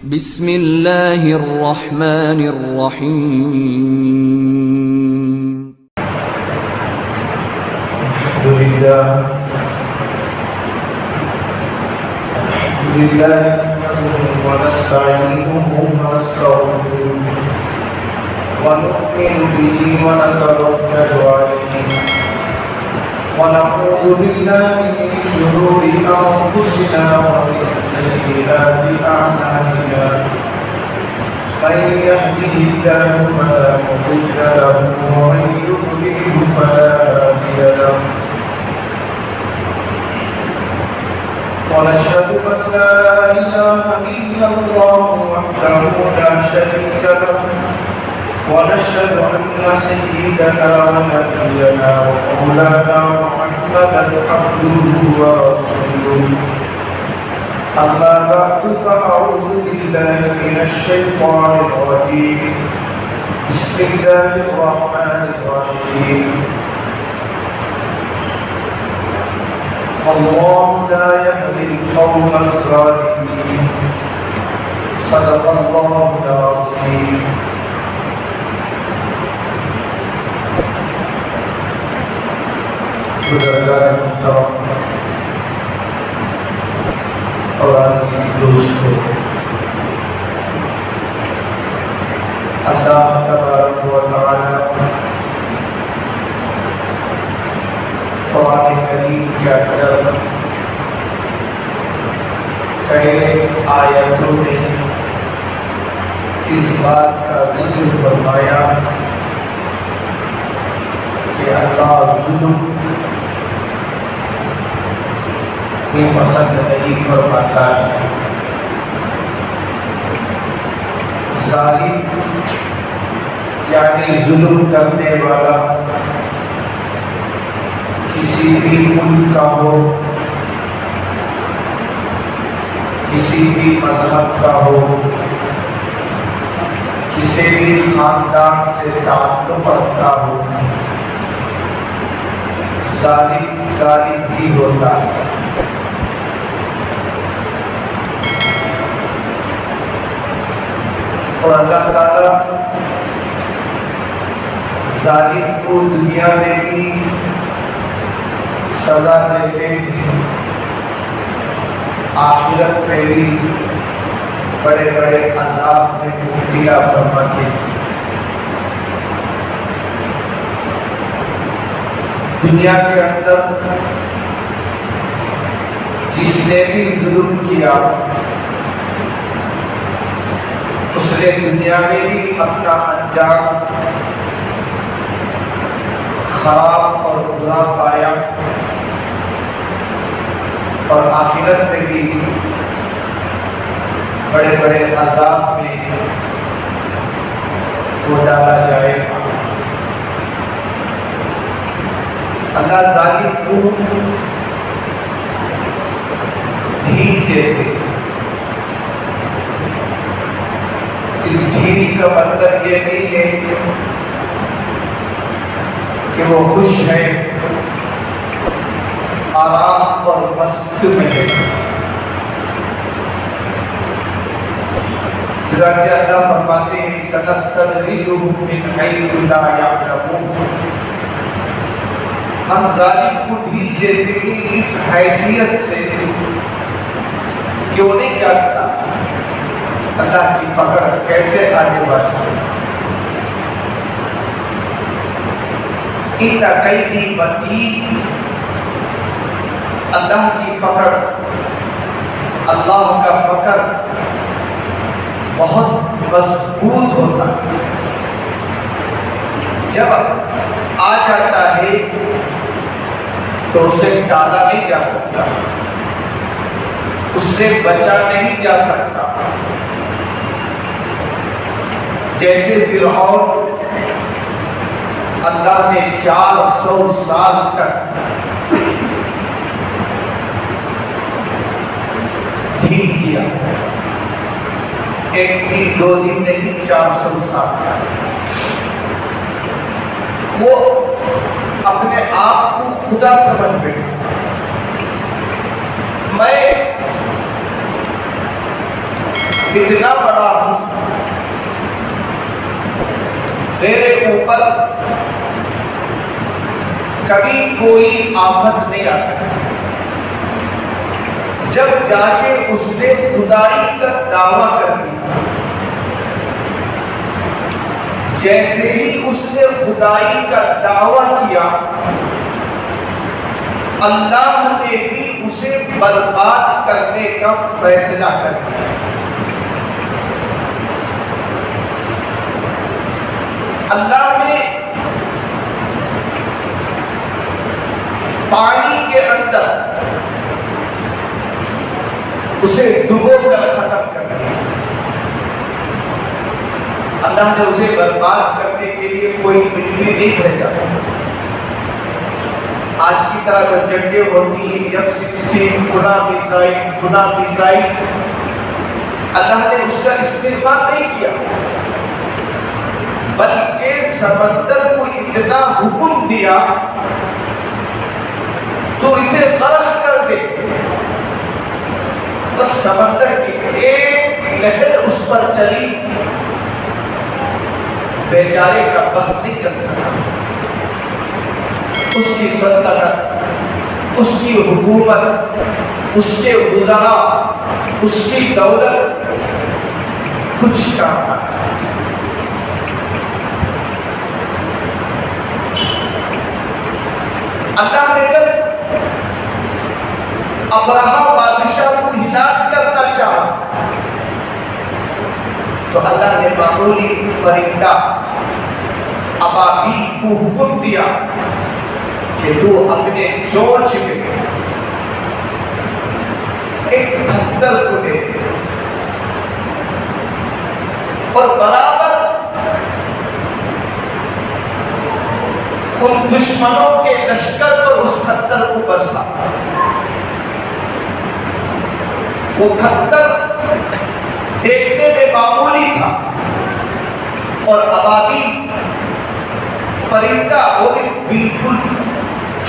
بسم اللہ الرحمن الرحیم الحمد للہ ونستعینه ونستغفره ونؤمن به ونتوکل علیہ ونعوذ باللہ من شرور انفسنا ومن سیئات اعمالنا من يهده الله فلا مضل له ومن يضلل فلا هادي له ونشهد أن لا إله إلا الله وحده لا شريك له ونشهد أن سيدنا ونبينا ومولانا محمدا عبده ورسوله أما بعد فأعوذ بالله من الشيطان الرجيم بسم الله الرحمن الرحيم الله لا يهدي القوم الظالمين صدق الله العظيم بزرگان محترم اور عزیز دوستو، اللہ تبارک و تعالی قرآن کریم کے اندر کئی آیتوں میں اس بات کا ذکر فرمایا کہ اللہ ظلم کو پسند نہیں فرماتا ہے۔ ظالم یعنی ظلم کرنے والا کسی بھی ملک کا ہو، کسی بھی مذہب کا ہو، کسی بھی خاندان سے تعلق رکھتا ہو، ظالم ظالم ہی ہوتا ہے۔ اور اللہ تعالیٰ ظالم کو دنیا میں بھی سزا دیتے ہیں، آخرت میں بھی بڑے بڑے عذاب میں مبتلا فرماتے ہیں۔ دنیا کے اندر جس نے بھی ظلم کیا اس نے دنیا میں بھی اپنا انجام خراب اور برا پایا، اور آخرت میں بھی بڑے بڑے عذاب میں وہ ڈالا جائے گا۔ اللہ ظالم کو ڈھیل دیتے۔ اس ڈھیل کا مطلب یہ نہیں ہے کہ وہ خوش ہے، آرام اور مست میں ہے۔ چنانچہ اللہ فرماتے ہیں سنستدرجهم من حیث لا یعلمون، ہم ظالم کو ڈھیل دیتے ہیں اس حیثیت سے کہ وہ نہیں جانتا اللہ کی پکڑ کیسے آنے والی ہے۔ ان کیدی متین، اللہ کی پکڑ، اللہ کا پکڑ بہت مضبوط ہوتا ہے۔ جب آ جاتا ہے تو اسے ٹالا نہیں جا سکتا، اس سے بچا نہیں جا سکتا۔ جیسے فرعون اللہ نے 400 سال تک ڈھیل کیا، ایک دن دو دن نہیں، 400 سال تک۔ وہ اپنے آپ کو خدا سمجھ بیٹھا، میں اتنا بڑا ہوں، میرے اوپر کبھی کوئی آفت نہیں آ سکتی۔ جب جا کے اس نے خدائی کا دعویٰ کر دیا، جیسے ہی اس نے خدائی کا دعویٰ کیا، اللہ نے بھی اسے برباد کرنے کا فیصلہ کر دیا۔ اللہ نے پانی کے اندر اسے ڈبو کر ختم کر دیا۔ اللہ نے اسے برباد کرنے کے لیے کوئی مٹی نہیں بھیجا۔ آج کی طرح جو جنگیں ہوتی ہیں F-16 خدا میزائل، اللہ نے اس کا استعمال نہیں کیا، بلکہ سمندر کو اتنا حکم دیا تو اسے غرق کر دے، بس سمندر کی ایک لہر اس پر چلی، بیچارے کا بس نہیں چل سکا۔ اس کی سلطنت، اس کی حکومت، اس کے وزراء، اس کی دولت کچھ کام نہ۔ اللہ نے جب ابرہہ بادشاہ کو ہلاک کرنا چاہا تو اللہ نے معمولی پرندہ ابابیل کو حکم دیا کہ تو اپنے چونچ میں ایک پتھر کو دے اور برابر ان دشمنوں کے لشکر پر اس پتھر کو برسا۔ وہ پتھر دیکھنے میں معمولی تھا اور ابابیل پرندہ وہ بھی بالکل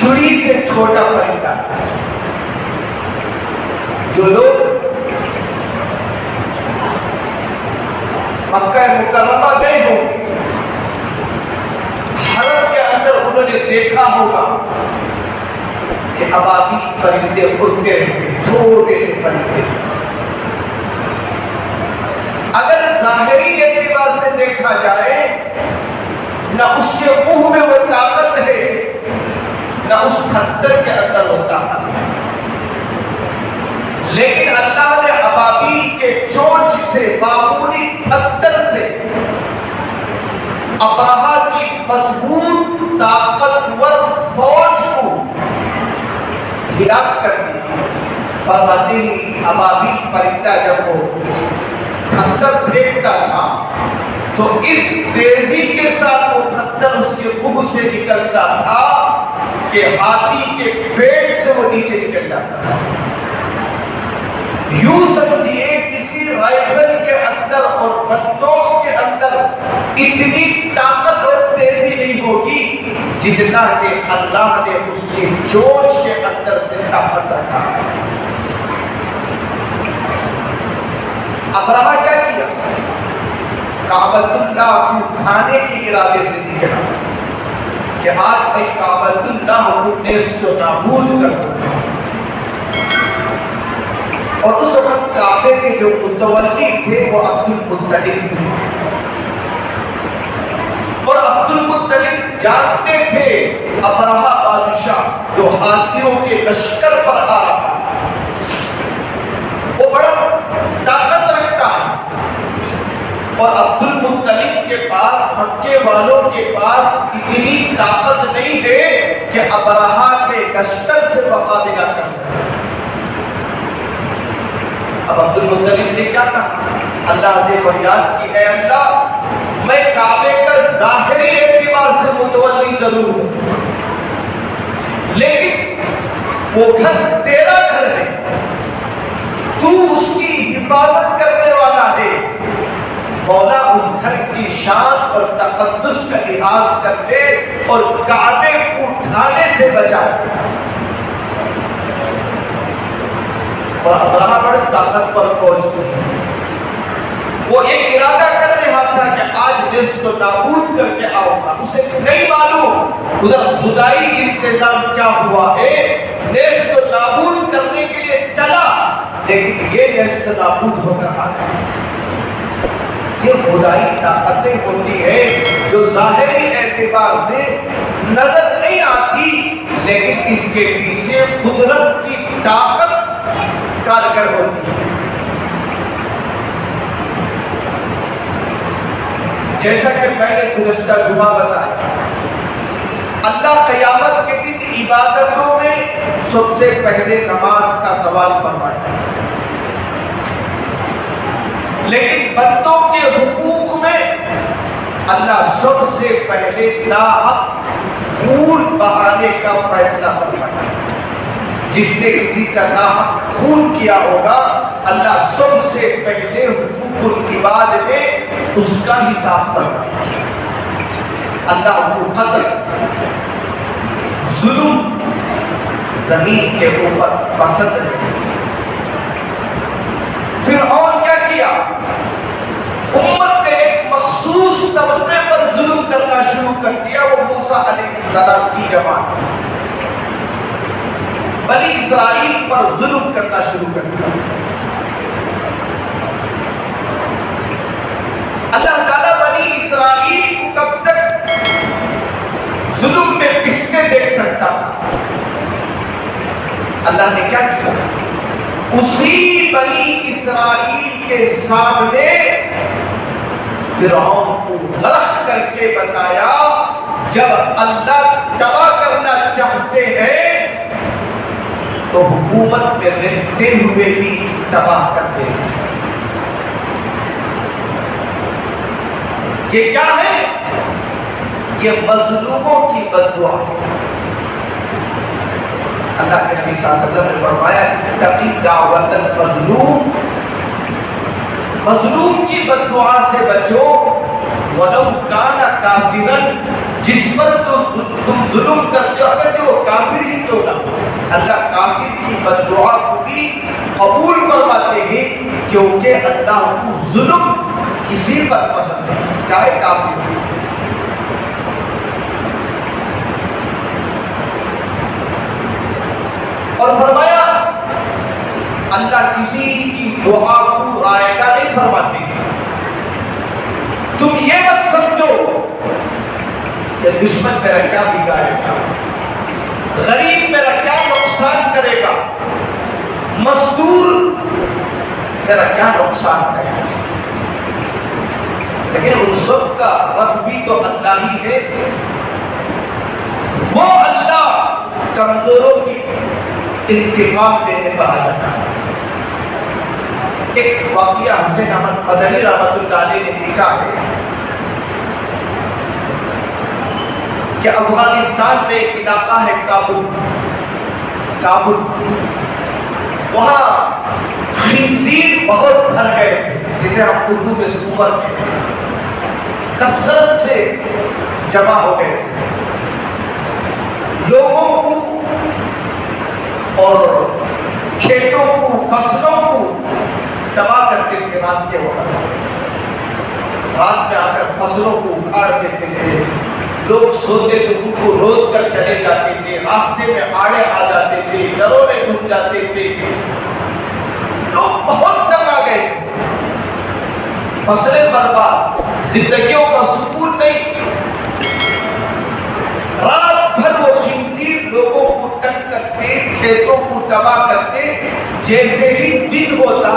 چڑی سے چھوٹا پرندہ۔ جو لوگ مکہ مکرمہ گئے ہوں، حرم کے اندر انہوں نے دیکھا ہوگا کہ ابابیل پرندے اڑتے رہتے، چھوٹے سے پرندے۔ اگر ظاہری اعتبار سے دیکھا جائے، نہ اس کے منہ میں وہ طاقت ہے، نہ اس پتھر کے اندر وہ طاقت ہے، لیکن اللہ نے ابابیل کے چونچ سے، معمولی پتھر سے ابرہہ کی مضبوط طاقتور فوج کو ہلاک کر دیا۔ فرماتے ہی ابابیل پرندہ جب وہ پتھر پھینکتا تھا تو اس تیزی کے ساتھ وہ پتھر اس کے منہ سے نکلتا تھا کہ ہاتھی کے پیٹ سے وہ نیچے نکل جاتا تھا۔ یوں سمجھیے کسی رائفل کے اندر اور بندوق کے اندر اتنی طاقت اور تیزی نہیں ہوگی جتنا کہ اللہ نے اس کی چونچ کے اندر سے طاقت رکھا۔ ابرہہ کیا کیا؟ کعبۃ اللہ کو کھانے کے ارادے سے نکلا کہ آج میں کعبۃ اللہ کو نیست و نابود کر دوں۔ اور اس وقت کعبے کے جو متولی تھے وہ عبد المطلب تھے، اور عبد المطلب جانتے تھے ابرہہ بادشاہ جو ہاتھیوں کے لشکر پر آ رہا وہ بڑا طاقت رکھتا ہے، اور عبد المطلب کے پاس، مکے والوں کے پاس اتنی طاقت نہیں ہے کہ ابرہہ کے لشکر سے مقابلہ کر سکے۔ اب عبد المطلب نے کیا کہا؟ اللہ سے فریاد کی، اے اللہ میں کعبے کا ظاہری اعتبار سے متولی ضرور ہوں، لیکن وہ گھر تیرا گھر ہے، تو اس کی حفاظت کرنے والا ہے، مولا اس گھر کی شان اور تقدس کا لحاظ کر لے اور کعبے کو اٹھانے سے بچا۔ اور ابرہہ بڑے طاقتور فوج تھی، وہ ایک ارادہ کر رہا تھا کہ آج نیست و نابود کر کے آؤں گا، اسے نہیں معلوم ادھر خدائی انتظام کیا ہوا ہے۔ نیست و نابود کرنے کے لیے چلا، لیکن یہ نیست و نابود ہو کر آ گیا۔ یہ خدائی طاقتیں ہوتی ہیں جو ظاہری اعتبار سے نظر نہیں آتی، لیکن اس کے پیچھے قدرت کی طاقت کارگر ہوتی ہے۔ جیسا کہ میں نے گزشتہ جمعہ بتایا، اللہ قیامت کے دن عبادتوں میں سب سے پہلے نماز کا سوال فرمائے، لیکن بندوں کے حقوق میں اللہ سب سے پہلے ناحق خون بہانے کا فیصلہ فرمائے۔ جس نے کسی کا ناحق خون کیا ہوگا، اللہ سب سے پہلے حقوق العباد میں اس کا حساب فرمائے۔ اللہ کو قتل، ظلم زمین کے اوپر پسند نہیں۔ فرعون کیا کیا؟ امت کے ایک مخصوص طبقے پر ظلم کرنا شروع کر دیا، وہ موسیٰ علیہ السلام کی جماعت بنی اسرائیل پر ظلم کرنا شروع کر دیا۔ اللہ تعالیٰ بنی اسرائیل کو کب تک ظلم میں پستے دیکھ سکتا تھا؟ اللہ نے کیا کیا؟ اسی بنی اسرائیل کے سامنے فرعون کو غرق کر کے بتایا، جب اللہ تباہ کرنا چاہتے ہیں تو حکومت میں رہتے ہوئے بھی تباہ کرتے ہیں۔ یہ کیا ہے؟ یہ مظلوموں کی بد دعا ہے۔ اللہ کے نبی صلی اللہ علیہ وسلم نے فرمایا اتقی دعوت المظلوم، مظلوم کی بد دعا سے بچو، ولو کان کافرا، جس پر تم ظلم کرتے ہو اگر جو کافر ہی تو نہ، اللہ کافر کی بد دعا کو بھی قبول فرماتے ہیں، کیونکہ اللہ کو ظلم کسی پر پسند ہے، چاہے کافر ہو۔ اور فرمایا اللہ کسی کی دعا کو رائگاں نہیں فرماتے۔ تم یہ مت سمجھو کہ دشمن میرا کیا بگاڑے گا، غریب میرا کیا نقصان کرے گا، مزدور میرا کیا نقصان کرے گا، لیکن ان سب کا رب بھی تو اللہ ہی ہے۔ وہ اللہ کمزوروں کی انتقام دینے پر آ جاتا ہے۔ ایک واقعہ حسین احمد مدنی رحمۃ اللہ علیہ نے لکھا ہے کہ افغانستان میں ایک علاقہ ہے کابل، وہاں خنزیر بہت بھر گئے تھے، جسے ہم اردو میں سور کہتے ہیں، کثرت سے جمع ہو گئے تھے۔ لوگوں کو اور کھیتوں کو، فصلوں کو تباہ کرتے تھے رات کے وقت۔ رات میں آ کر فصلوں کو اکھاڑ دیتے تھے، لوگ سوتے تو ان کو روک کر چلے جاتے تھے، راستے میں آڑے آ جاتے تھے، گھروں میں گھس جاتے تھے، لوگ بہت تنگ آ گئے تھے، فصلیں برباد، زندگیوں کا سکون نہیں۔ رات بھر وہ خنزیر لوگوں کو تنگ کرتے، کھیتوں کو تباہ کرتے۔ جیسے ہی دن ہوتا،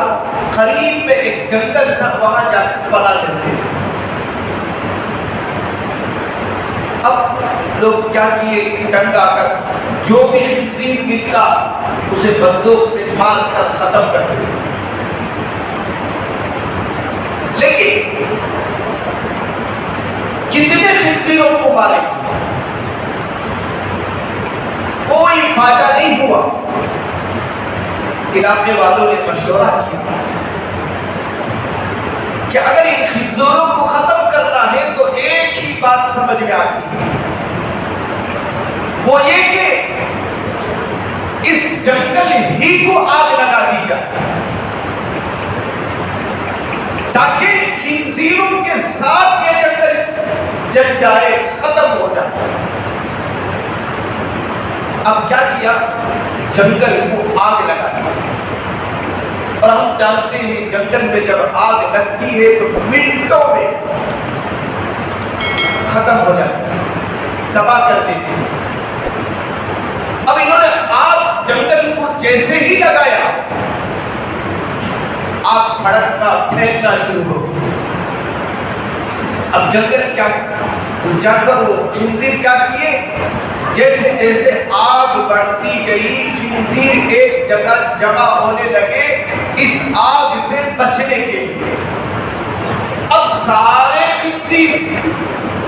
قریب میں ایک جنگل تھا، وہاں جا کر پناہ لیتے۔ اب لوگ کیا کیے، تنگ آ کر جو بھی خنزیر ملتا اسے بندوق سے مار کر ختم کر دیتے۔ لیکن کتنے خنزیروں کو مارے، کوئی فائدہ نہیں ہوا۔ علاقے والوں نے مشورہ کیا کہ اگر ان خنزیروں کو ختم کرنا ہے تو ایک ہی بات سمجھ میں آتی ہے، وہ یہ کہ اس جنگل ہی کو آگ لگا دی جائے، تاکہ خنزیروں کے ساتھ یہ جنگل جل جائے، ختم ہو جائے۔ اب کیا کیا؟ جنگل کو آگ لگا دیا۔ اور ہم جانتے ہیں جنگل میں جب آگ لگتی ہے تو منٹوں میں ختم ہو جاتی ہے، تباہ کر دیتی ہے۔ اب انہوں نے آگ جنگل کو جیسے ہی لگایا، آگ بھڑکنا پھیلنا شروع ہو گئی۔ اب جنگل کیا، جانور ہو خنزیر کیا کیے؟ جیسے جیسے آگ بڑھتی گئی، خنزیر ایک جگہ جمع ہونے لگے اس آگ سے بچنے کے لیے۔ اب سارے خنزیر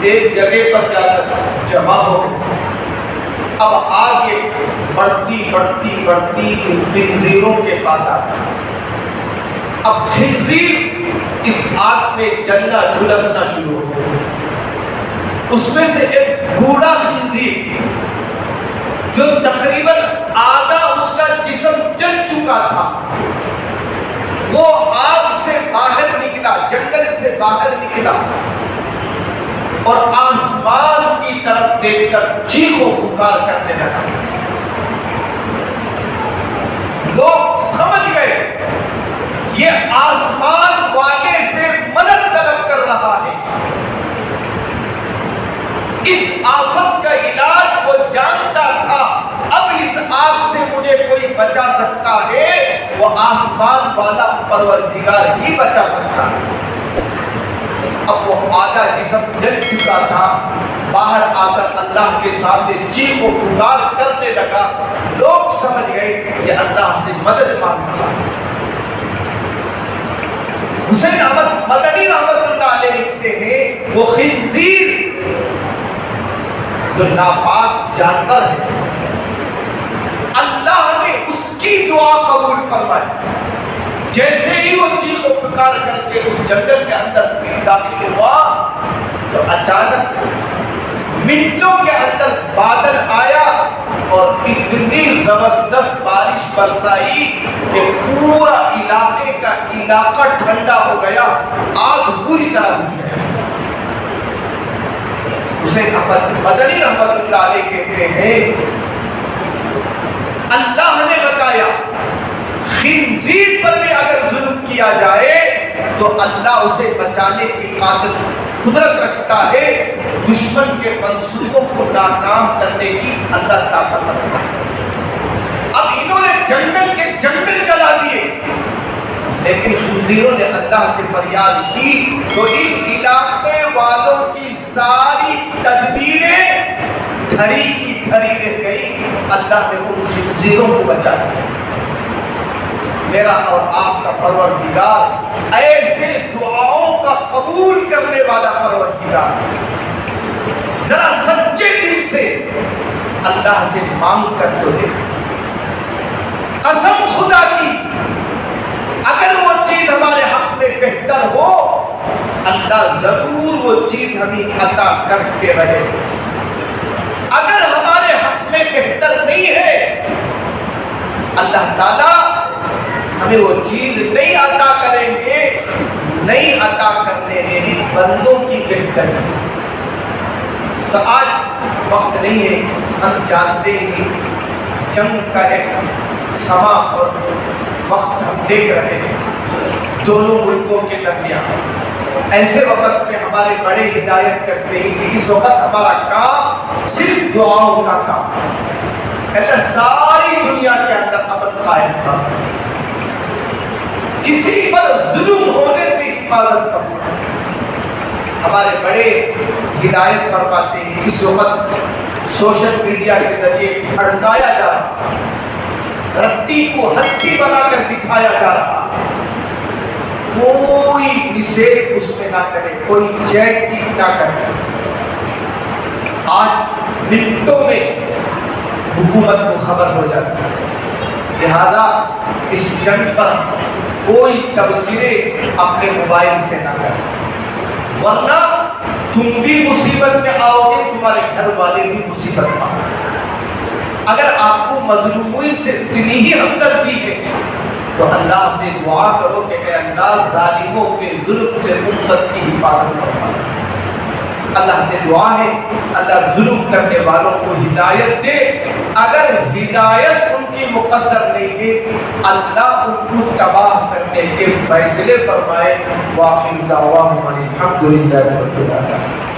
ایک جگہ پر جا کر جمع ہو گئے۔ اب آگ بڑھتی بڑھتی بڑھتی خنزیروں کے پاس آتا۔ اب خنزیر اس آگ میں جلنا جھلسنا شروع ہو گیا۔ اس میں سے ایک بوڑھا خنزیر جو تقریباً آدھا اس کا جسم جل چکا تھا، وہ آگ سے باہر نکلا، جنگل سے باہر نکلا اور آسمان کی طرف دیکھ کر چیخ و پکار کرنے لگا۔ لوگ سمجھ گئے یہ آسمان والے سے مدد طلب کر رہا ہے۔ اس آفت کا علاج وہ جانتا تھا، اب اس آگ سے مجھے کوئی بچا سکتا ہے، وہ آسمان والا پروردگار ہی بچا سکتا ہے۔ اب وہ آدھا جسم جل چکا تھا، باہر آ کر اللہ کے سامنے چیخ و پکار کرنے لگا۔ لوگ سمجھ گئے کہ اللہ سے مدد مانگ رہا ہے۔ حسین احمد مدنی رحمت اللہ علیہ لکھتے ہیں وہ خنزیر جو ناپاک جانور ہے، اللہ نے اس کی دعا قبول فرمائی۔ جیسے ہی وہ چیخ و پکار کر کے اس جنگل کے اندر داخل ہوا تو اچانک منٹوں کے اندر بادل آیا اور اتنی زبردست بارش برسائی کہ پورا علاقے کا علاقہ ٹھنڈا ہو گیا، آگ پوری طرح بجھ گیا۔ حسین احمد مدنی رحمت اللہ علیہ کہتے ہیں اللہ نے بتایا خنزیر پر بھی اگر ظلم کیا جائے تو اللہ اسے بچانے کی قدرت رکھتا ہے، دشمن کے منصوبوں کو ناکام کرنے کی اللہ طاقت رکھتا ہے۔ اب انہوں نے جنگل کے جنگل جلا دیے، لیکن خنزیروں نے اللہ سے فریاد کی تو ان علاقے والوں کی ساری تدبیریں دھری کی دھری رہ گئی، اللہ نے ان خنزیروں کو بچا دیا۔ میرا اور آپ کا پروردگار ایسے دعاؤں کا قبول کرنے والا پروردگار، ذرا سچے دل سے اللہ سے مانگ کر تو دے۔ قسم خدا کی اگر وہ چیز ہمارے حق میں بہتر ہو اللہ ضرور وہ چیز ہمیں عطا کر کے رہے۔ اگر ہمارے حق میں بہتر نہیں ہے اللہ تعالیٰ ہمیں وہ چیز نہیں عطا کریں گے، نہیں عطا کرنے میں بندوں کی بہتری۔ تو آج وقت نہیں ہے، ہم جانتے ہیں جنگ کا ایک سما اور وقت ہم دیکھ رہے ہیں دونوں ملکوں کے درمیان۔ ایسے وقت میں ہمارے بڑے ہدایت کرتے ہیں کہ اس وقت ہمارا کام صرف دعاؤں کا کام ہے۔ اللہ ساری دنیا کے اندر امن قائم کر، کسی پر ظلم ہونے سے حفاظت کرنا۔ ہمارے بڑے ہدایت فرماتے ہیں اس وقت سوشل میڈیا کے ذریعے بھڑکایا جا رہا، رتی کو ہتھی بنا کر دکھایا جا رہا، کوئی میسیج اس میں نہ کرے، کوئی چیٹ ٹک نہ کرے۔ آج منٹوں میں حکومت کو خبر ہو جاتی ہے، لہذا اس جنگ پر کوئی تبصرے اپنے موبائل سے نہ کریں، ورنہ تم بھی مصیبت میں آؤ گے، تمہارے گھر والے بھی مصیبت میں آؤ گے۔ اگر آپ کو مظلومین سے اتنی ہی ہمدردی ہے تو اللہ سے دعا کرو کہ اے اللہ ظالموں کے ظلم سے امت کی حفاظت فرما۔ اللہ سے دعا ہے اللہ ظلم کرنے والوں کو ہدایت دے، اگر ہدایت ان کی مقدر نہیں ہے اللہ ان کو تباہ کرنے کے فیصلے فرمائے۔ وآخر دعواہم ان الحمد للہ رب العالمین۔